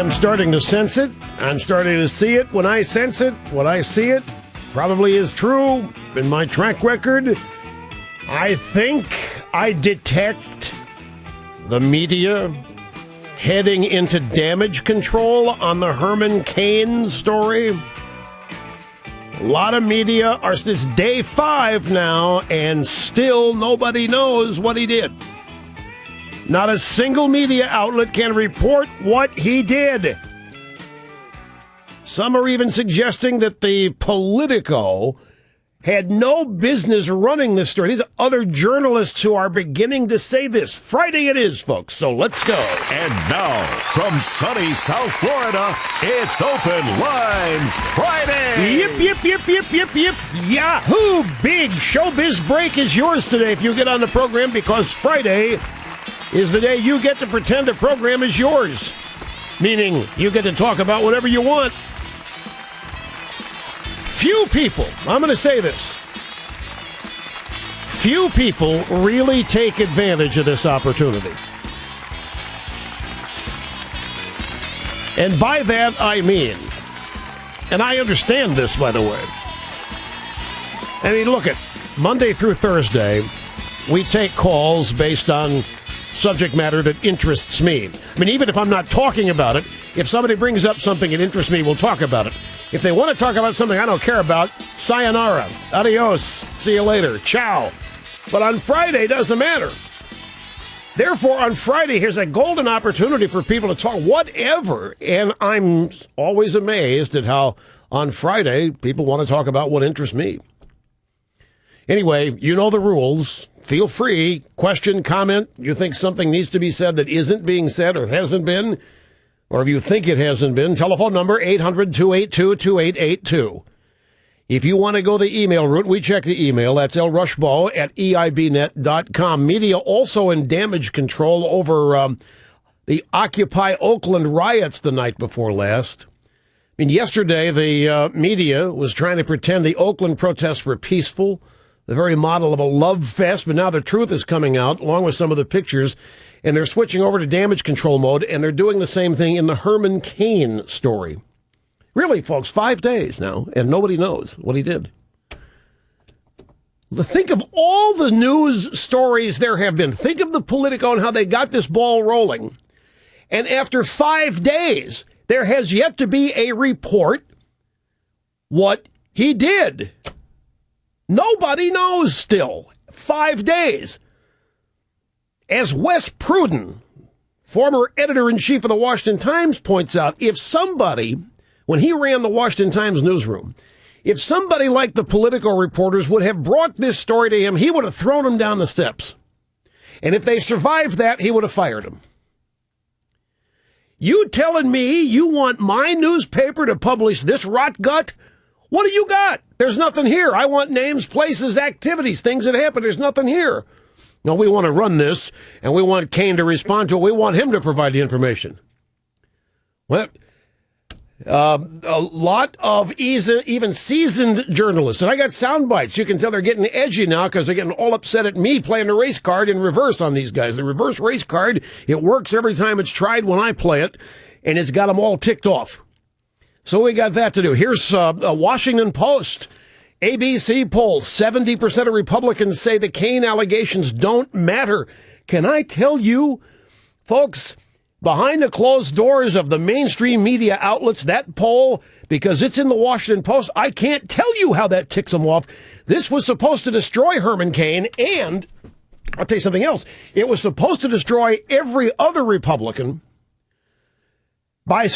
I'm starting to sense it. I'm starting to see it. When I sense it, when I see it, probably is true. It's been my track record. I think I detect the media heading into damage control on the Herman Cain story. A lot of media are, it's day 5 now, and still nobody knows what he did. Not a single media outlet can report what he did. Some are even suggesting that the Politico had no business running this story. These are other journalists who are beginning to say this. Friday it is, folks, so let's go. And now, from sunny South Florida, it's Open Line Friday. Yip. Yahoo! Big showbiz break is yours today if you get on the program, because Friday is the day you get to pretend a program is yours. Meaning you get to talk about whatever you want. Few people, I'm going to say this, few people really take advantage of this opportunity. And by that I mean, and I understand this, by the way. I mean, look at Monday through Thursday, we take calls based on subject matter that interests me. I mean, even if I'm not talking about it, if somebody brings up something that interests me, we'll talk about it. If they want to talk about something I don't care about, sayonara, adios, see you later, ciao. But on Friday, doesn't matter. Therefore, on Friday, here's a golden opportunity for people to talk whatever. And I'm always amazed at how on Friday people want to talk about what interests me. Anyway, you know the rules. Feel free. Question, comment. You think something needs to be said that isn't being said or hasn't been, or if you think it hasn't been, telephone number 800-282-2882. If you want to go the email route, we check the email. That's lrushbaugh@eibnet.com. Media also in damage control over the Occupy Oakland riots the night before last. I mean, yesterday the media was trying to pretend the Oakland protests were peaceful, the very model of a love fest, but now the truth is coming out, along with some of the pictures, and they're switching over to damage control mode, and they're doing the same thing in the Herman Cain story. Really, folks, 5 days now, and nobody knows what he did. Think of all the news stories there have been. Think of the Politico and how they got this ball rolling. And after 5 days, there has yet to be a report what he did. Nobody knows still. 5 days. As Wes Pruden, former editor-in-chief of the Washington Times, points out, if somebody, when he ran the Washington Times newsroom, if somebody like the Politico reporters would have brought this story to him, he would have thrown them down the steps. And if they survived that, he would have fired them. You telling me you want my newspaper to publish this rot gut? What do you got? There's nothing here. I want names, places, activities, things that happen. There's nothing here. No, we want to run this, and we want Cain to respond to it. We want him to provide the information. Well, a lot of even seasoned journalists, and I got sound bites. You can tell they're getting edgy now because they're getting all upset at me playing the race card in reverse on these guys. The reverse race card, it works every time it's tried when I play it, and it's got them all ticked off. So we got that to do. Here's a Washington Post. ABC poll, 70% of Republicans say the Cain allegations don't matter. Can I tell you, folks, behind the closed doors of the mainstream media outlets, that poll, because it's in the Washington Post, I can't tell you how that ticks them off. This was supposed to destroy Herman Cain, and I'll tell you something else. It was supposed to destroy every other Republican by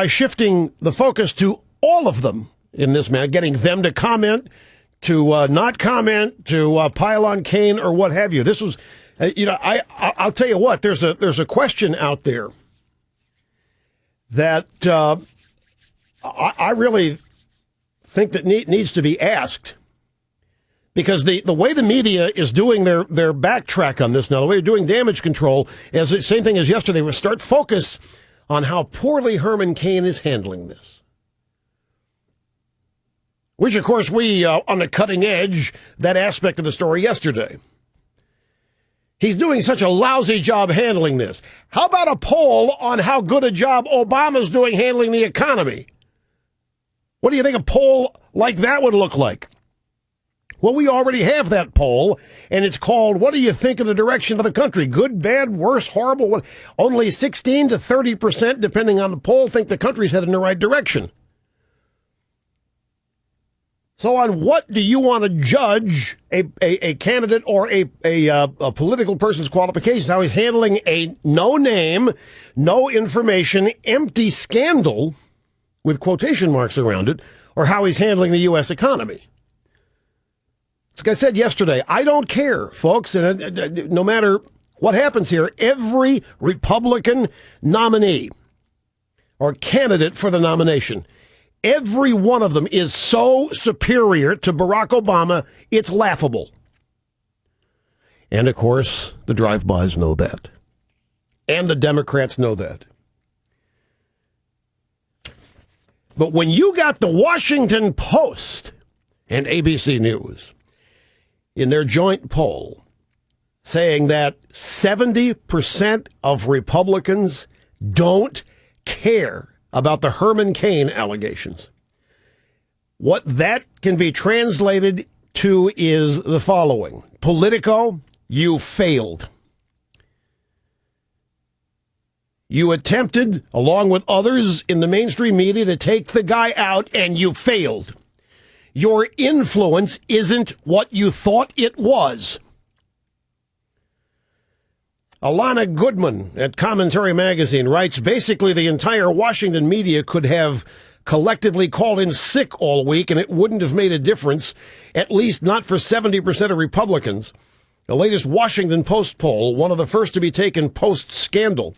shifting the focus to all of them in this manner, getting them to comment, to not comment, to pile on Cain or what have you. This was, I'll tell you what. There's a question out there that I really think that needs to be asked, because the way the media is doing their backtrack on this now, the way they're doing damage control, is the same thing as yesterday. We start focus on how poorly Herman Cain is handling this. Which, of course, we, on the cutting edge, that aspect of the story yesterday. He's doing such a lousy job handling this. How about a poll on how good a job Obama's doing handling the economy? What do you think a poll like that would look like? Well, we already have that poll, and it's called, what do you think of the direction of the country? Good, bad, worse, horrible? What? Only 16 to 30%, depending on the poll, think the country's headed in the right direction. So on what do you want to judge a candidate or a political person's qualifications? How he's handling a no name, no information, empty scandal with quotation marks around it, or how he's handling the U.S. economy? Like I said yesterday, I don't care, folks, and no matter what happens here, every Republican nominee or candidate for the nomination, every one of them is so superior to Barack Obama, it's laughable. And, of course, the drive-bys know that. And the Democrats know that. But when you got the Washington Post and ABC News in their joint poll saying that 70% of Republicans don't care about the Herman Cain allegations, what that can be translated to is the following. Politico, you failed. You attempted, along with others in the mainstream media, to take the guy out, and you failed. Your influence isn't what you thought it was. Alana Goodman at Commentary Magazine writes, basically the entire Washington media could have collectively called in sick all week and it wouldn't have made a difference, at least not for 70% of Republicans. The latest Washington Post poll, one of the first to be taken post-scandal,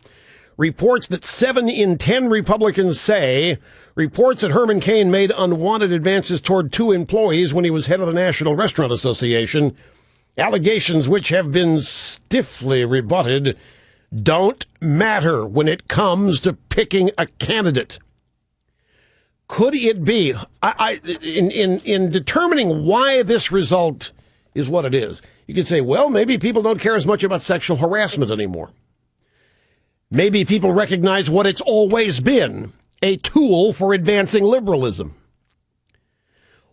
reports that 7 in 10 Republicans say reports that Herman Cain made unwanted advances toward 2 employees when he was head of the National Restaurant Association, allegations which have been stiffly rebutted, don't matter when it comes to picking a candidate. Could it be, in determining why this result is what it is, you could say, well, maybe people don't care as much about sexual harassment anymore. Maybe people recognize what it's always been, a tool for advancing liberalism.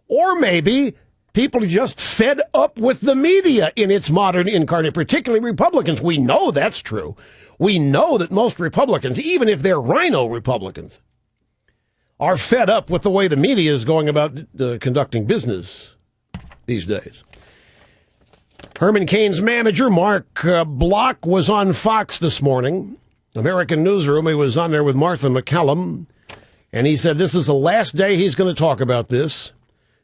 Or maybe people are just fed up with the media in its modern incarnate, particularly Republicans. We know that's true. We know that most Republicans, even if they're rhino Republicans, are fed up with the way the media is going about conducting business these days. Herman Cain's manager, Mark Block, was on Fox this morning. American Newsroom. He was on there with Martha McCallum, and he said this is the last day he's going to talk about this.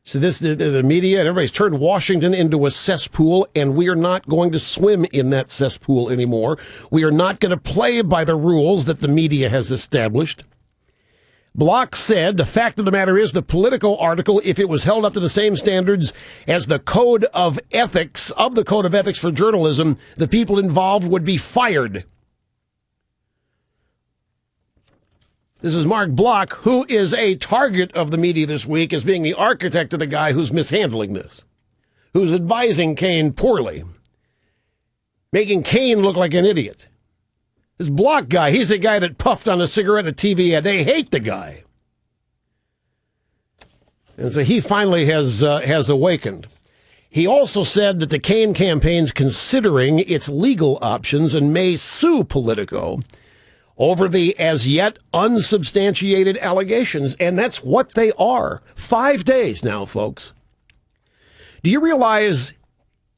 So the media and everybody's turned Washington into a cesspool, and we are not going to swim in that cesspool anymore. We are not going to play by the rules that the media has established. Block said, the fact of the matter is the Politico article, if it was held up to the same standards as the Code of Ethics for journalism, the people involved would be fired. This is Mark Block, who is a target of the media this week as being the architect of the guy who's mishandling this, who's advising Cain poorly, making Cain look like an idiot. This Block guy, he's the guy that puffed on a cigarette at TV ad. They hate the guy. And so he finally has awakened. He also said that the Cain campaign's considering its legal options and may sue Politico over the as yet unsubstantiated allegations, and that's what they are. 5 days now, folks. Do you realize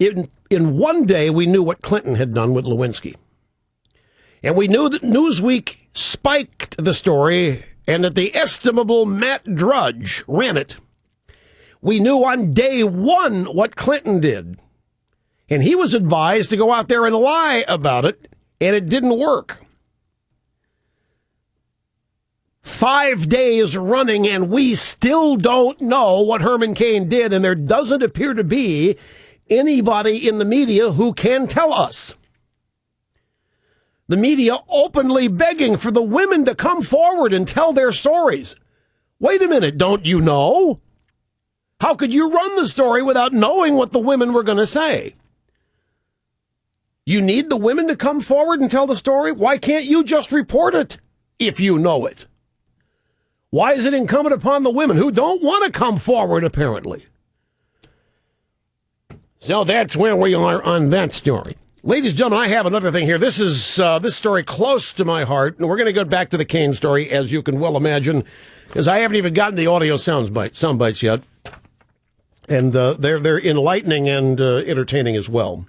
in one day we knew what Clinton had done with Lewinsky? And we knew that Newsweek spiked the story and that the estimable Matt Drudge ran it. We knew on day one what Clinton did. And he was advised to go out there and lie about it, and it didn't work. 5 days running, and we still don't know what Herman Cain did, and there doesn't appear to be anybody in the media who can tell us. The media openly begging for the women to come forward and tell their stories. Wait a minute, don't you know? How could you run the story without knowing what the women were going to say? You need the women to come forward and tell the story? Why can't you just report it if you know it? Why is it incumbent upon the women who don't want to come forward, apparently? So that's where we are on that story. Ladies and gentlemen, I have another thing here. This is this story close to my heart, and we're going to go back to the Cain story, as you can well imagine, because I haven't even gotten the audio sound bites yet. And they're enlightening and entertaining as well.